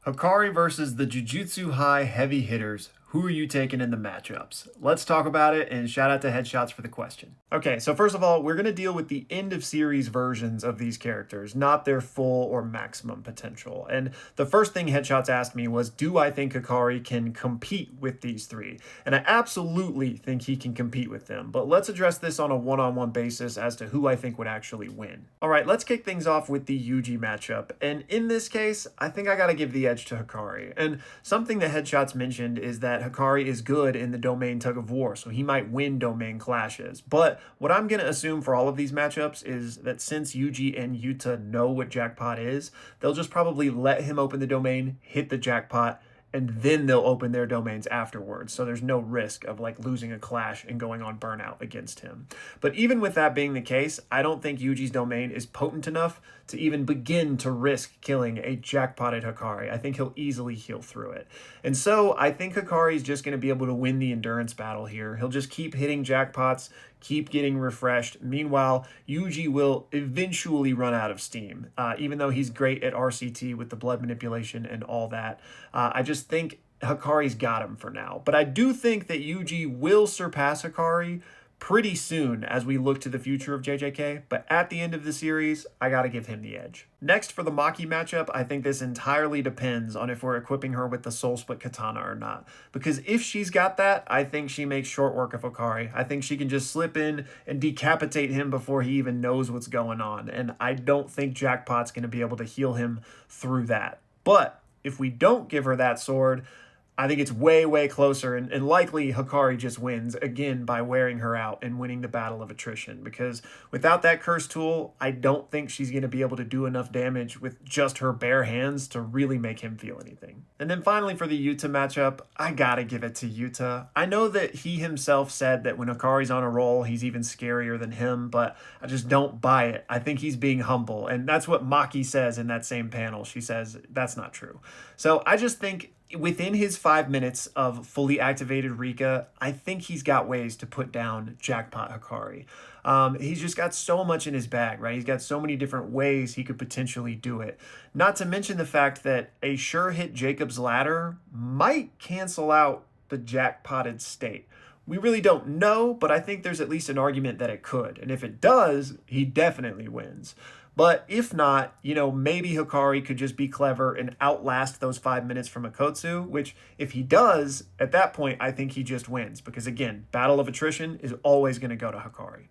Hakari versus the Jujutsu High heavy hitters. Who are you taking in the matchups? Let's talk about it, and shout out to Headshots for the question. Okay, so first of all, we're going to deal with the end of series versions of these characters, not their full or maximum potential. And the first thing Headshots asked me was, do I think Hakari can compete with these three? And I absolutely think he can compete with them, but let's address this on a one-on-one basis as to who I think would actually win. All right, let's kick things off with the Yuji matchup. And in this case, I think I got to give the edge to Hakari. And something that Headshots mentioned is that Hakari is good in the domain tug of war, so he might win domain clashes. But what I'm going to assume for all of these matchups is that since Yuji and Yuta know what jackpot is, they'll just probably let him open the domain, hit the jackpot, and then they'll open their domains afterwards. So there's no risk of like losing a clash and going on burnout against him. But even with that being the case, I don't think Yuji's domain is potent enough to even begin to risk killing a jackpotted Hakari. I think he'll easily heal through it. And so I think Hakari's just going to be able to win the endurance battle here. He'll just keep hitting jackpots, keep getting refreshed. Meanwhile, Yuji will eventually run out of steam, even though he's great at RCT with the blood manipulation and all that. I just think Hakari's got him for now. But I do think that Yuji will surpass Hakari pretty soon as we look to the future of JJK, but at the end of the series, I gotta give him the edge. Next, for the Maki matchup, I think this entirely depends on if we're equipping her with the Soul Split Katana or not. Because if she's got that, I think she makes short work of Hakari. I think she can just slip in and decapitate him before he even knows what's going on, and I don't think Jackpot's gonna be able to heal him through that. But if we don't give her that sword, I think it's way, way closer, and likely Hakari just wins, again, by wearing her out and winning the battle of attrition, because without that curse tool, I don't think she's going to be able to do enough damage with just her bare hands to really make him feel anything. And then finally, for the Yuta matchup, I gotta give it to Yuta. I know that he himself said that when Hakari's on a roll, he's even scarier than him, but I just don't buy it. I think he's being humble, and that's what Maki says in that same panel. She says that's not true. So I just think within his 5 minutes of fully activated Rika, I think he's got ways to put down Jackpot Hakari. He's just got so much in his bag, right? He's got so many different ways he could potentially do it. Not to mention the fact that a sure hit Jacob's Ladder might cancel out the jackpotted state. We really don't know, but I think there's at least an argument that it could. And if it does, he definitely wins. But if not, maybe Hakari could just be clever and outlast those 5 minutes from Akotsu, which if he does, at that point, I think he just wins. Because again, battle of attrition is always going to go to Hakari.